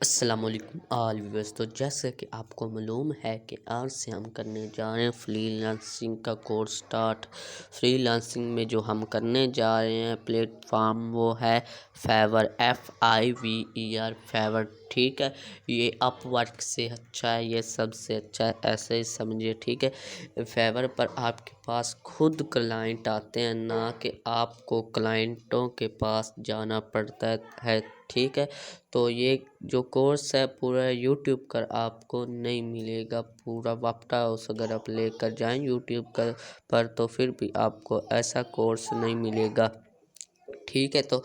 अस्सलाम वालेकुम all viewers. तो जैसे कि आपको मालूम है कि आज से हम करने जा रहे हैं फ्रीलांसिंग का कोर्स स्टार्ट। फ्रीलांसिंग में जो हम करने जा रहे हैं प्लेटफॉर्म वो है फाइवर, FIVER फाइवर। ठीक है, ये अपवर्क से अच्छा है, ये सबसे अच्छा है, ऐसे ही समझिए। ठीक है, फाइवर पर आपके पास खुद क्लाइंट आते हैं, ना कि आपको क्लाइंटों के पास जाना पड़ता है। ठीक है, तो ये जो कोर्स है पूरा यूट्यूब पर आपको नहीं मिलेगा। पूरा वापस अगर आप लेकर जाएं यूट्यूब पर तो फिर भी आपको ऐसा कोर्स नहीं मिलेगा। ठीक है, तो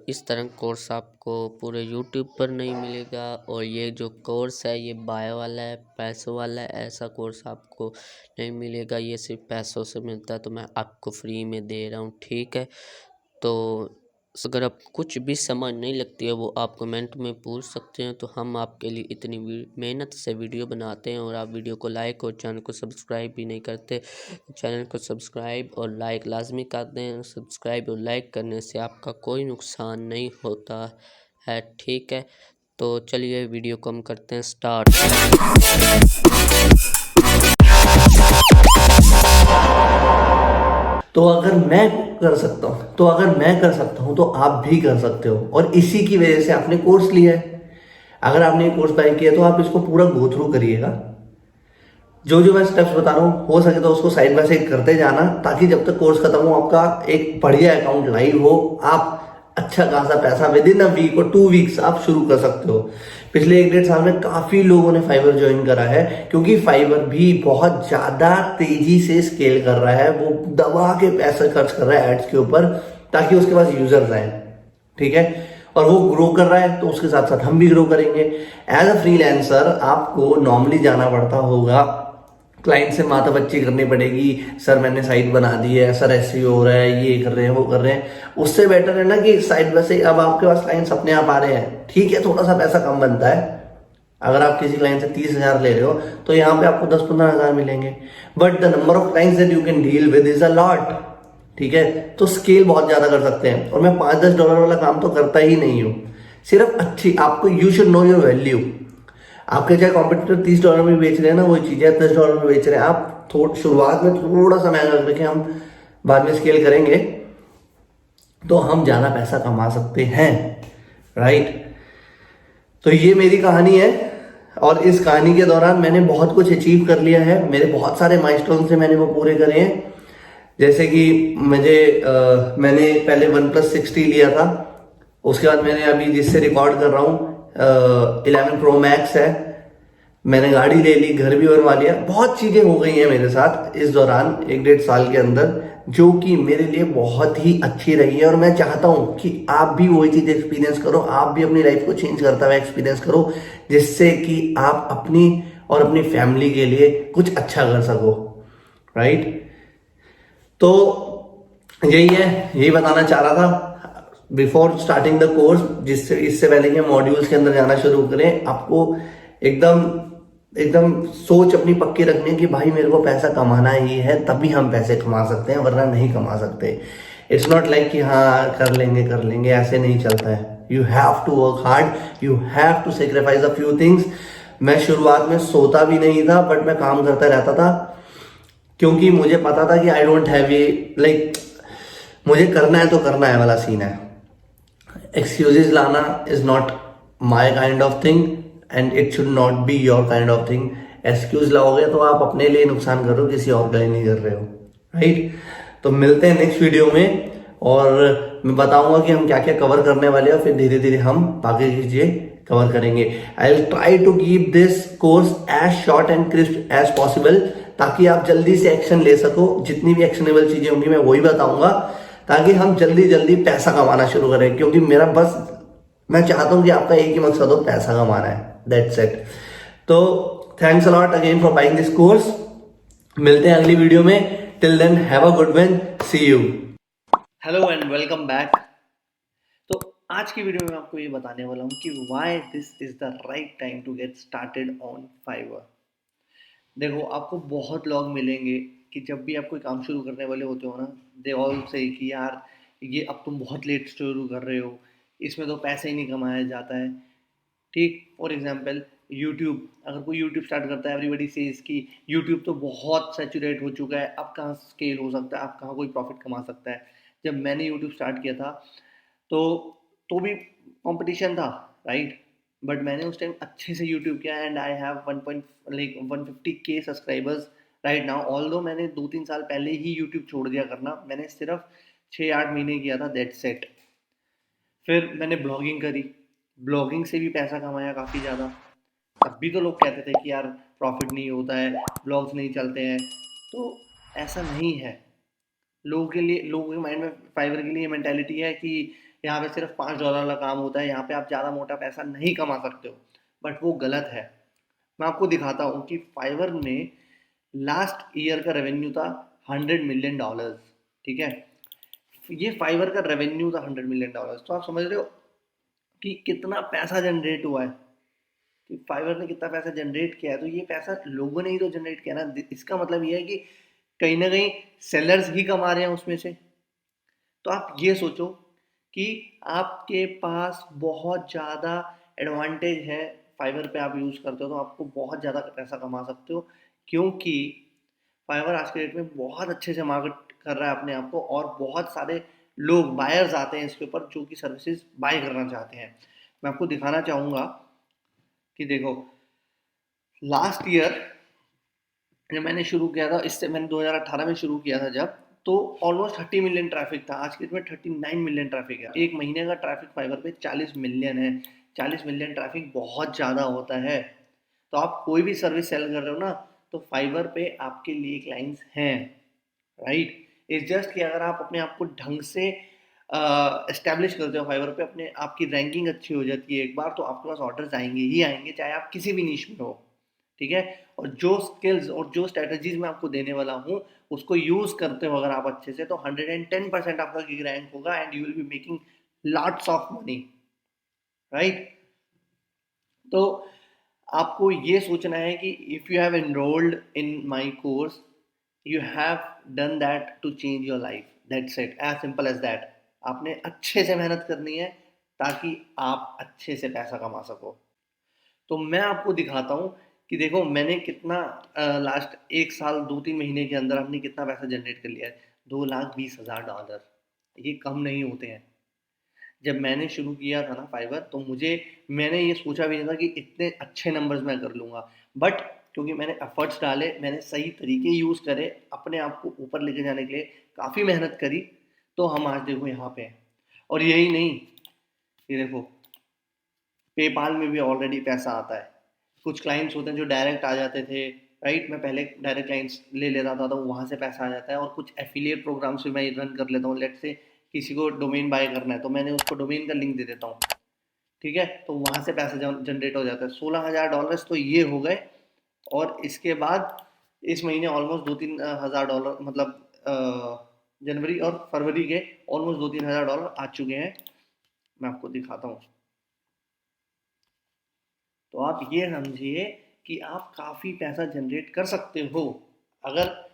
इस तरह कोर्स आपको पूरे यूट्यूब पर नहीं मिलेगा। और ये जो कोर्स है ये बायो वाला है, पैसों वाला है, ऐसा कोर्स आपको नहीं मिलेगा। ये सिर्फ पैसों से मिलता है, तो मैं आपको फ्री में दे रहा हूँ। ठीक है, तो अगर आप कुछ भी समझ नहीं लगती है वो आप कमेंट में पूछ सकते हैं। तो हम आपके लिए इतनी मेहनत से वीडियो बनाते हैं और आप वीडियो को लाइक और चैनल को सब्सक्राइब भी नहीं करते। चैनल को सब्सक्राइब और लाइक लाजमी कर दें। सब्सक्राइब और लाइक करने से आपका कोई नुकसान नहीं होता है। ठीक है, तो चलिए वीडियो को हम करते हैं स्टार्ट। तो अगर मैं कर सकता हूँ तो आप भी कर सकते हो। और इसी की वजह से आपने कोर्स लिया है। अगर आपने ये कोर्स बाय किया तो आप इसको पूरा गो थ्रू करिएगा। जो जो मैं स्टेप्स बता रहा हूँ हो सके तो उसको साइड बाय साइड करते जाना, ताकि जब तक कोर्स खत्म हो आपका एक बढ़िया अकाउंट लाइव हो, आप अच्छा खासा पैसा विद इन अ वीक और 2 वीक्स आप शुरू कर सकते हो। पिछले 1 1.5 साल में काफी लोगों ने फाइवर ज्वाइन करा है, क्योंकि फाइवर भी बहुत ज्यादा तेजी से स्केल कर रहा है। वो दबा के पैसा खर्च कर रहा है एड्स के ऊपर, ताकि उसके पास यूजर्स आए। ठीक है, और वो ग्रो कर रहा है तो उसके साथ साथ हम भी ग्रो करेंगे। एज अ फ्रीलांसर आपको नॉर्मली जाना पड़ता होगा, क्लाइंट से माथा बच्ची करनी पड़ेगी, सर मैंने साइट बना दी है, सर ऐसे हो रहा है, ये कर रहे हैं वो कर रहे हैं। उससे बेटर है ना कि साइड बाय साइड अब आपके पास क्लाइंट्स अपने आप आ रहे हैं। ठीक है, थोड़ा सा पैसा कम बनता है। अगर आप किसी क्लाइंट से 30,000 ले रहे हो तो यहाँ पे आपको 10-15 हज़ार मिलेंगे, but the number of clients that you can deal with is a lot. ठीक है, तो स्केल बहुत ज्यादा कर सकते हैं। और मैं $5-10 वाला काम तो करता ही नहीं हूँ। सिर्फ अच्छी आपको, you should know your value. आपके चाहे कॉम्पिटिटर $30 में बेच रहे हैं ना, वही चीज है $10 में बेच रहे हैं। आप शुरुआत में थोड़ा सा महंगा करके हम बाद में स्केल करेंगे तो हम ज्यादा पैसा कमा सकते हैं। राइट, तो ये मेरी कहानी है। और इस कहानी के दौरान मैंने बहुत कुछ अचीव कर लिया है। मेरे बहुत सारे माइलस्टोन थे, मैंने वो पूरे करे हैं। जैसे कि मैंने पहले OnePlus 60 लिया था। उसके बाद मैंने अभी जिससे रिकॉर्ड कर रहा हूँ 11 Pro Max है। मैंने गाड़ी ले ली, घर भी बनवा लिया। बहुत चीजें हो गई हैं मेरे साथ इस दौरान 1 1.5 साल के अंदर, जो कि मेरे लिए बहुत ही अच्छी रही है। और मैं चाहता हूं कि आप भी वही चीज एक्सपीरियंस करो, आप भी अपनी लाइफ को चेंज करता हुआ एक्सपीरियंस करो, जिससे कि आप अपनी और अपनी फैमिली के लिए कुछ अच्छा कर सको। राइट, तो यही है, यही बताना चाह रहा था बिफोर स्टार्टिंग द कोर्स। जिससे इससे पहले कि मॉड्यूल्स के अंदर जाना शुरू करें, आपको एकदम एकदम सोच अपनी पक्की रखनी है कि भाई मेरे को पैसा कमाना ही है, तभी हम पैसे कमा सकते हैं, वरना नहीं कमा सकते। इट्स नॉट लाइक कि हाँ कर लेंगे, ऐसे नहीं चलता है। You have to work hard, you have to sacrifice a few things. मैं शुरुआत में सोता भी नहीं था, बट मैं काम करता रहता था, क्योंकि मुझे पता था कि आई डोंट हैव ये लाइक मुझे करना है तो करना है वाला सीन है। एक्सक्यूजेस लाना is not my kind of thing, and it should not be your kind of thing. Excuse लाओगे तो आप अपने लिए नुकसान कर रहे हो, किसी और के लिए नहीं कर रहे हो। राइट, तो मिलते हैं नेक्स्ट वीडियो में, और मैं बताऊंगा कि हम क्या क्या कवर करने वाले हैं, फिर धीरे धीरे हम बाकी चीजें कवर करेंगे। I will try to keep this course as short and crisp as possible, ताकि आप जल्दी से एक्शन ले सको। जितनी भी एक्शनेबल चीजें होंगी मैं वही बताऊंगा, ताकि हम जल्दी जल्दी पैसा कमाना शुरू करें। क्योंकि मेरा बस, मैं चाहता हूं कि आपका एक ही मकसद हो, पैसा कमाना है, दैट्स इट। तो thanks a lot again for buying this course. मिलते हैं अगली वीडियो में। Till then have a good one, see you. Hello and welcome back. तो आज की वीडियो में आपको ये बताने वाला हूँ कि why this is the right time to get started on Fiverr. देखो, आपको बहुत लोग मिलेंगे कि जब भी आप कोई काम शुरू करने वाले होते हो ना, दे ऑल से कि यार ये अब तुम बहुत लेट शुरू कर रहे हो, इसमें तो पैसे ही नहीं कमाया जाता है। ठीक। फॉर एग्जांपल यूट्यूब, अगर कोई यूट्यूब स्टार्ट करता है, एवरीबॉडी सेज कि यूट्यूब तो बहुत सैचुरेट हो चुका है, अब कहाँ स्केल हो सकता है, अब कहाँ कोई प्रॉफिट कमा सकता है। जब मैंने यूट्यूब स्टार्ट किया था तो तो भी कंपटीशन था, राइट? बट मैंने उस टाइम अच्छे से यूट्यूब किया and I have 150K subscribers right now. Although मैंने 2-3 साल पहले ही यूट्यूब छोड़ दिया करना, मैंने सिर्फ 6-8 महीने किया था, दैट्स इट। फिर मैंने ब्लॉगिंग करी, ब्लॉगिंग से भी पैसा कमाया काफ़ी ज़्यादा। तब भी तो लोग कहते थे कि यार प्रॉफिट नहीं होता है, ब्लॉग्स नहीं चलते हैं। तो ऐसा नहीं है। लोगों के माइंड में फाइवर के लिए मेंटेलिटी है कि यहाँ पे सिर्फ $5 का काम होता है, यहाँ पे आप ज़्यादा मोटा पैसा नहीं कमा सकते हो, बट वो गलत है। मैं आपको दिखाता हूँ कि फाइवर में लास्ट ईयर का रेवेन्यू था $100 मिलियन। ठीक है, ये फाइवर का रेवेन्यू था $100 मिलियन। तो आप समझ रहे हो कि कितना पैसा जनरेट हुआ है, कि फाइवर ने कितना पैसा जनरेट किया है। तो ये पैसा लोगों ने ही तो जनरेट किया ना। इसका मतलब ये है कि कहीं ना कहीं सेलर्स ही कमा रहे हैं उसमें से। तो आप ये सोचो कि आपके पास बहुत ज़्यादा एडवांटेज है, फाइवर पे आप यूज़ करते हो तो आपको बहुत ज़्यादा पैसा कमा सकते हो, क्योंकि फाइवर आज के डेट में बहुत अच्छे से मार्केट कर रहा है अपने आप को, और बहुत सारे लोग बायर्स आते हैं इसके ऊपर जो कि सर्विसेज बाय करना चाहते हैं। मैं आपको दिखाना चाहूँगा कि देखो, लास्ट ईयर जब मैंने शुरू किया था, इससे मैंने 2018 में शुरू किया था जब, तो ऑलमोस्ट 30 मिलियन ट्रैफिक था। आज के डेट में 39 मिलियन ट्रैफिक है। एक महीने का ट्रैफिक फाइवर पे 40 मिलियन है। 40 मिलियन ट्रैफिक बहुत ज़्यादा होता है। तो आप कोई भी सर्विस सेल कर रहे हो ना, तो फाइवर पे आपके लिए क्लाइंट्स हैं, राइट? इट्स जस्ट कि अगर आप अपने आप को ढंग से एस्टेब्लिश करते हो फाइवर पे, अपने आपकी रैंकिंग अच्छी हो जाती है एक बार, तो आपके पास ऑर्डर्स आएंगे ही आएंगे, चाहे आप किसी भी नीश में हो। ठीक है, और जो स्किल्स और जो स्ट्रेटजीज मैं आपको देने वाला हूँ, उसको यूज करते हो अगर आप अच्छे से, तो 110% आपका गिग रैंक होगा and you will be making lots of money, right? तो आपको ये सोचना है कि if you have enrolled in my course, you have done that to change your life, that's it, as simple as that. आपने अच्छे से मेहनत करनी है ताकि आप अच्छे से पैसा कमा सको। तो मैं आपको दिखाता हूँ कि देखो मैंने कितना लास्ट 1 साल 2-3 महीने के अंदर हमने कितना पैसा जनरेट कर लिया है। $2,20,000, ये कम नहीं होते हैं। जब मैंने शुरू किया था ना फाइवर, तो मैंने ये सोचा भी नहीं था कि इतने अच्छे नंबर्स मैं कर लूँगा। बट क्योंकि मैंने एफर्ट्स डाले, मैंने सही तरीके यूज़ करे, अपने आप को ऊपर लेके जाने के लिए काफ़ी मेहनत करी, तो हम आज देखो यहाँ पे हैं। और यही नहीं, ये देखो, पेपाल में भी ऑलरेडी पैसा आता है। कुछ क्लाइंट्स होते हैं जो डायरेक्ट आ जाते थे, राइट? मैं पहले डायरेक्ट क्लाइंट्स ले लेता था, तो वहाँ से पैसा आ जाता है। और कुछ एफिलिएट प्रोग्राम्स भी मैं रन कर लेता हूँ। लेट से किसी को डोमेन बाय करना है, तो मैंने उसको डोमेन का लिंक दे देता हूँ, ठीक है? तो वहाँ से पैसा जनरेट हो जाता है। $16,000 तो ये हो गए। और इसके बाद इस महीने ऑलमोस्ट 2-3 हज़ार डॉलर, मतलब जनवरी और फरवरी के ऑलमोस्ट $2-3 हज़ार आ चुके हैं। मैं आपको दिखाता हूँ। तो आप ये समझिए कि आप काफ़ी पैसा जनरेट कर सकते हो अगर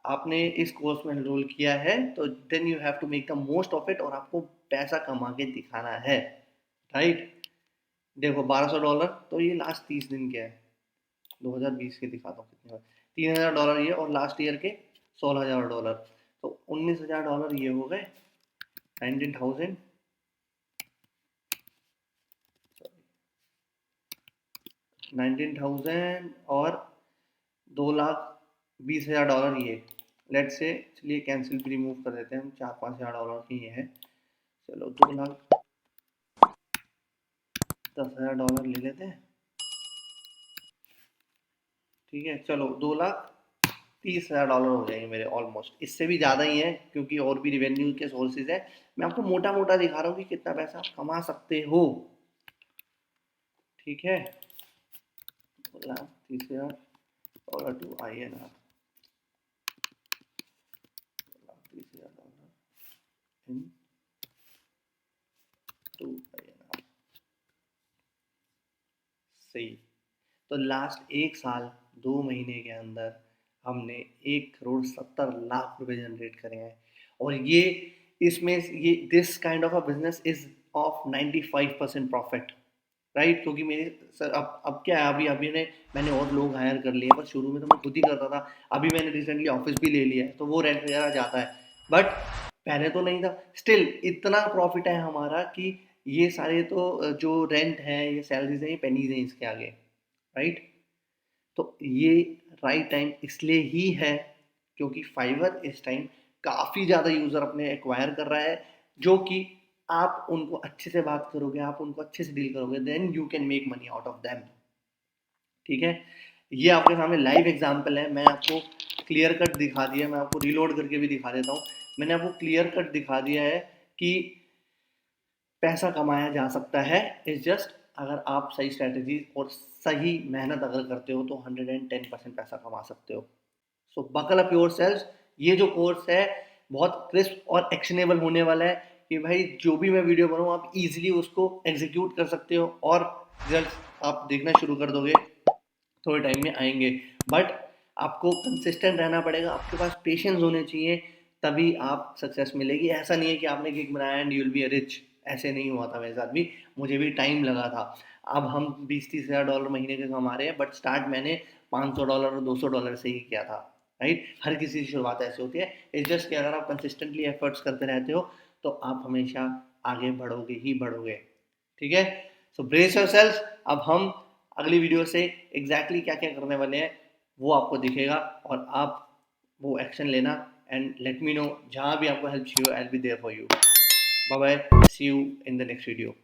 आपने इस कोर्स में एनरोल किया है। तो then you have to make the most of it, और आपको पैसा कमा के दिखाना है, राइट? देखो $1,200, तो ये लास्ट 30 दिन के है। 2020 के दिखाता हूँ कितने, $3,000 ये, और लास्ट ईयर के $16,000, तो $19,000 ये हो गए। 19,000, 19,000 और $2,20,000 ये। लेट से, चलिए कैंसिल भी रिमूव कर देते हैं हम, $4-5 हज़ार की ये है। चलो $2,10,000 ले लेते हैं, ठीक है? चलो $2,30,000 हो जाएंगे मेरे ऑलमोस्ट। इससे भी ज़्यादा ही है क्योंकि और भी रिवेन्यू के सोर्सेज है। मैं आपको मोटा मोटा दिखा रहा हूँ कि कितना पैसा आप कमा सकते हो, ठीक है? $2,30,000 to INR, $30,000 in to INR, सही। तो लास्ट 1 साल 2 महीने के अंदर हमने 1,70,00,000 रुपए जनरेट करे हैं। और ये इसमें ये this kind of a business is of 95% profit, right, क्योंकि मेरे सर अब क्या है, अभी मैंने और लोग हायर कर लिए, पर शुरू में तो मैं खुद ही करता था। अभी मैंने रिसेंटली ऑफिस भी ले लिया है, तो वो रेंट वगैरह जाता है, बट पहले तो नहीं था। स्टिल इतना प्रॉफिट है हमारा कि ये सारे तो जो रेंट है, ये सैलरीज है, ये पेनीज हैं इसके आगे, राइट। तो ये राइट टाइम इसलिए ही है क्योंकि फाइवर इस टाइम काफ़ी ज़्यादा यूज़र अपने एक्वायर कर रहा है, जो कि आप उनको अच्छे से बात करोगे, आप उनको अच्छे से डील करोगे, then you can make money out of them. ठीक है, ये आपके सामने लाइव एग्जांपल है, मैं आपको क्लियर कट दिखा दिया, मैं आपको रीलोड करके भी दिखा देता हूँ। मैंने आपको क्लियर कट दिखा दिया है कि पैसा कमाया जा सकता है। इस जस्ट अगर आप सही स्ट्रैटेजी और सही मेहनत अगर करते हो तो 110% पैसा कमा सकते हो। सो बकल अप योर सेल्स। ये जो कोर्स है बहुत क्रिस्प और एक्शनेबल होने वाला है कि भाई जो भी मैं वीडियो बनाऊँ आप इजीली उसको एग्जीक्यूट कर सकते हो और रिजल्ट आप देखना शुरू कर दोगे, थोड़े टाइम में आएंगे। बट आपको कंसिस्टेंट रहना पड़ेगा, आपके पास पेशेंस होने चाहिए, तभी आप सक्सेस मिलेगी। ऐसा नहीं है कि आपने गिग बनाया and you will be rich, ऐसे नहीं हुआ था मेरे साथ भी, मुझे भी टाइम लगा था। अब हम 20-30 हज़ार डॉलर महीने के कमा रहे हैं, बट स्टार्ट मैंने $500 और $200 से ही किया था, राइट। हर किसी की शुरुआत ऐसे होती है। इट्स जस्ट कि अगर आप कंसिस्टेंटली एफर्ट्स करते रहते हो तो आप हमेशा आगे बढ़ोगे ही बढ़ोगे। ठीक है, सो ब्रेस योरसेल्फ। अब हम अगली वीडियो से एग्जैक्टली क्या क्या करने वाले हैं वो आपको दिखेगा, और आप वो एक्शन लेना एंड लेट मी नो, जहाँ भी आपको हेल्प चाहिए I will be there for you. Bye bye, see you in the next video.